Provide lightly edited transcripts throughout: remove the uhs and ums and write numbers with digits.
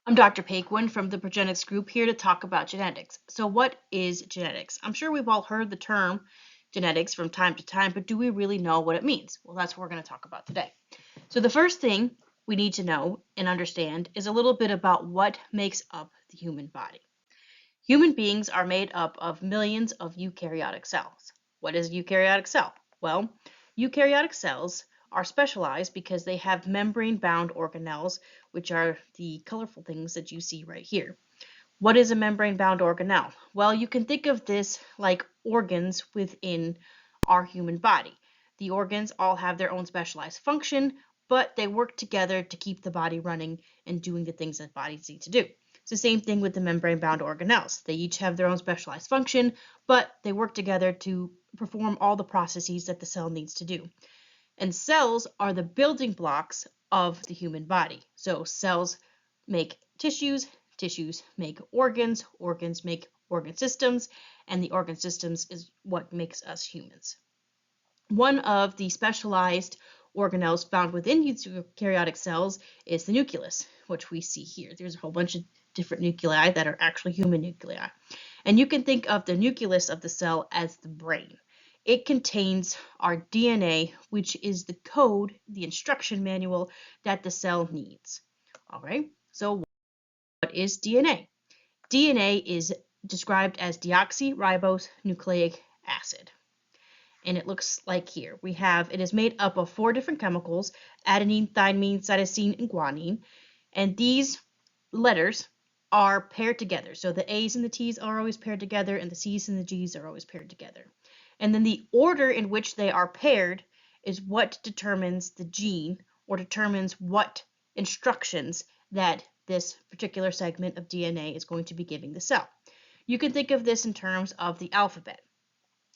I'm Dr. Paquin from the Progenext group here to talk about genetics. So what is genetics? I'm sure we've all heard the term genetics from time to time, but do we really know what it means? Well, that's what we're going to talk about today. So the first thing we need to know and understand is a little bit about what makes up the human body. Human beings are made up of millions of eukaryotic cells. What is a eukaryotic cell? Well, eukaryotic cells are specialized because they have membrane-bound organelles, which are the colorful things that you see right here. What is a membrane-bound organelle? Well, you can think of this like organs within our human body. The organs all have their own specialized function, but they work together to keep the body running and doing the things that bodies need to do. It's the same thing with the membrane-bound organelles. They each have their own specialized function, but they work together to perform all the processes that the cell needs to do. And cells are the building blocks of the human body. So cells make tissues, tissues make organs, organs make organ systems, and the organ systems is what makes us humans. One of the specialized organelles found within eukaryotic cells is the nucleus, which we see here. There's a whole bunch of different nuclei that are actually human nuclei. And you can think of the nucleus of the cell as the brain. It contains our DNA, which is the code, the instruction manual that the cell needs. All right, so what is DNA? DNA is described as deoxyribose nucleic acid. And it looks like here. It is made up of 4 different chemicals: adenine, thymine, cytosine, and guanine. And these letters are paired together. So the A's and the T's are always paired together, and the C's and the G's are always paired together. And then the order in which they are paired is what determines the gene, or determines what instructions that this particular segment of DNA is going to be giving the cell. You can think of this in terms of the alphabet.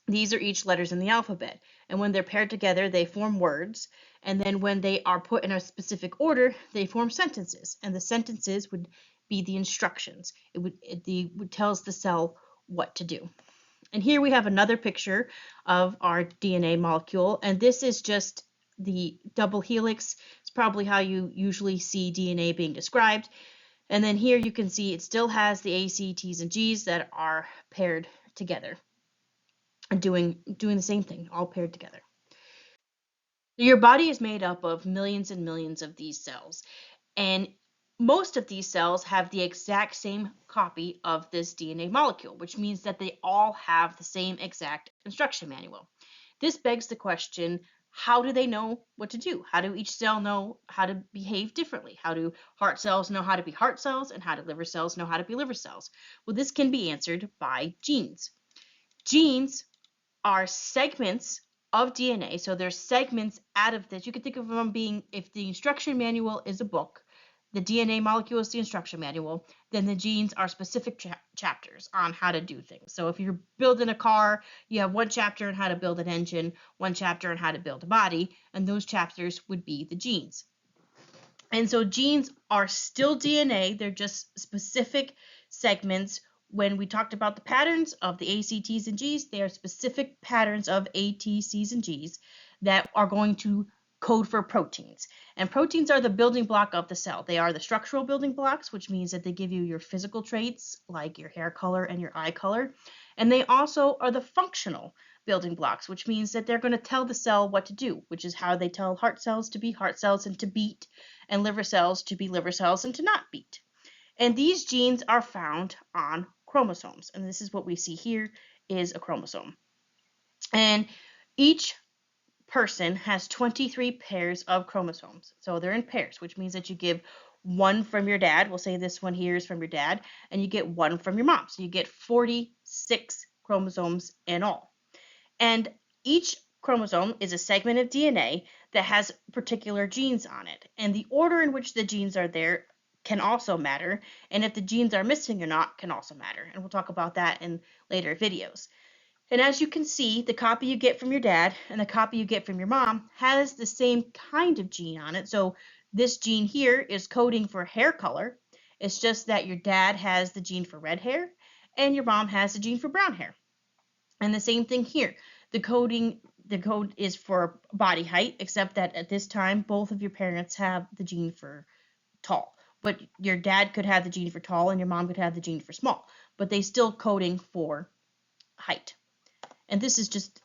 These are each letters in the alphabet, and when they're paired together, they form words, and then when they are put in a specific order, they form sentences, and the sentences would be the instructions. It tells the cell what to do. And here we have another picture of our DNA molecule, and this is just the double helix. It's probably how you usually see DNA being described. And then here you can see it still has the A, C, T's, and G's that are paired together and doing the same thing, all paired together. Your body is made up of millions and millions of these cells, and most of these cells have the exact same copy of this DNA molecule, which means that they all have the same exact instruction manual. This begs the question, how do they know what to do? How do each cell know how to behave differently? How do heart cells know how to be heart cells, and how do liver cells know how to be liver cells? Well, this can be answered by genes. Genes are segments of DNA. So there's segments out of this. You can think of them being, if the instruction manual is a book, the DNA molecule is the instruction manual, then the genes are specific chapters on how to do things. So if you're building a car, you have one chapter on how to build an engine, one chapter on how to build a body, and those chapters would be the genes. And so genes are still DNA, they're just specific segments. When we talked about the patterns of the A, C, T's, and G's, they are specific patterns of A, T, C's, and G's that are going to code for proteins. And proteins are the building block of the cell. They are the structural building blocks, which means that they give you your physical traits like your hair color and your eye color. And they also are the functional building blocks, which means that they're going to tell the cell what to do, which is how they tell heart cells to be heart cells and to beat, and liver cells to be liver cells and to not beat. And these genes are found on chromosomes. And this is what we see here is a chromosome. And each person has 23 pairs of chromosomes. So they're in pairs, which means that you give one from your dad. We'll say this one here is from your dad, and you get one from your mom. So you get 46 chromosomes in all. And each chromosome is a segment of DNA that has particular genes on it. And the order in which the genes are there can also matter, and if the genes are missing or not can also matter, and we'll talk about that in later videos. And as you can see, the copy you get from your dad and the copy you get from your mom has the same kind of gene on it. So this gene here is coding for hair color. It's just that your dad has the gene for red hair and your mom has the gene for brown hair. And the same thing here. The code is for body height, except that at this time both of your parents have the gene for tall, but your dad could have the gene for tall and your mom could have the gene for small, but they still coding for height. And this is just,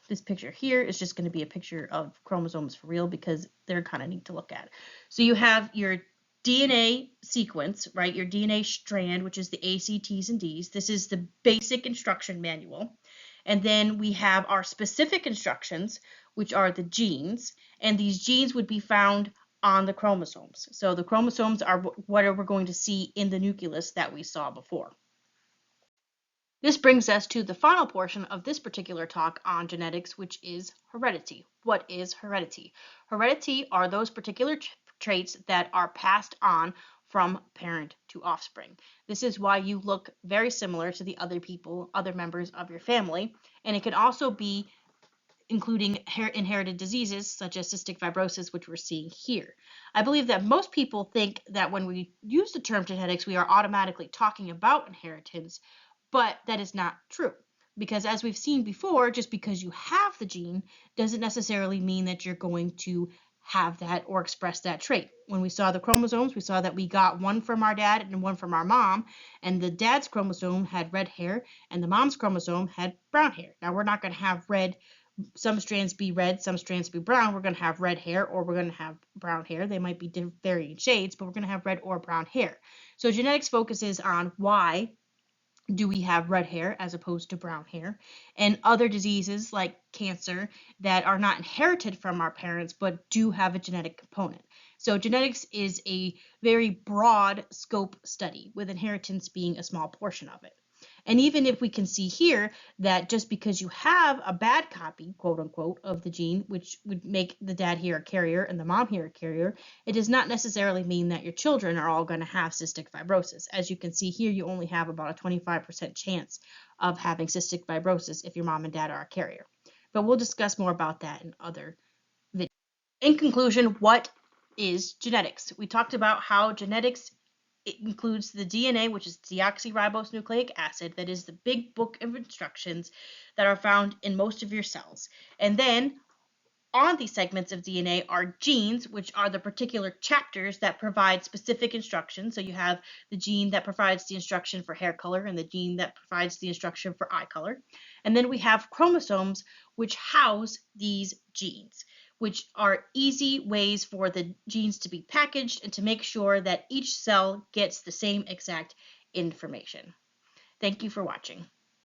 this picture here is just going to be a picture of chromosomes for real because they're kind of neat to look at. So you have your DNA sequence, right? Your DNA strand, which is the A, C, T's, and D's. This is the basic instruction manual. And then we have our specific instructions, which are the genes. And these genes would be found on the chromosomes. So the chromosomes are what we're going to see in the nucleus that we saw before. This brings us to the final portion of this particular talk on genetics, which is heredity. What is heredity? Heredity are those particular traits that are passed on from parent to offspring. This is why you look very similar to the other people, other members of your family, and it can also be including inherited diseases such as cystic fibrosis, which we're seeing here. I believe that most people think that when we use the term genetics, we are automatically talking about inheritance, but that is not true. Because as we've seen before, just because you have the gene doesn't necessarily mean that you're going to have that or express that trait. When we saw the chromosomes, we saw that we got one from our dad and one from our mom, and the dad's chromosome had red hair and the mom's chromosome had brown hair. Now we're not going to have some strands be red, some strands be brown. We're going to have red hair or we're going to have brown hair. They might be varying shades, but we're going to have red or brown hair. So genetics focuses on why do we have red hair as opposed to brown hair, and other diseases like cancer that are not inherited from our parents but do have a genetic component. So genetics is a very broad scope study, with inheritance being a small portion of it. And even if we can see here that just because you have a bad copy, quote unquote, of the gene, which would make the dad here a carrier and the mom here a carrier, it does not necessarily mean that your children are all going to have cystic fibrosis. As you can see here, you only have about a 25% chance of having cystic fibrosis if your mom and dad are a carrier. But we'll discuss more about that in other videos. In conclusion, what is genetics? We talked about how genetics, it includes the DNA, which is deoxyribonucleic acid, that is the big book of instructions that are found in most of your cells. And then on these segments of DNA are genes, which are the particular chapters that provide specific instructions. So you have the gene that provides the instruction for hair color and the gene that provides the instruction for eye color. And then we have chromosomes, which house these genes, which are easy ways for the genes to be packaged and to make sure that each cell gets the same exact information. Thank you for watching.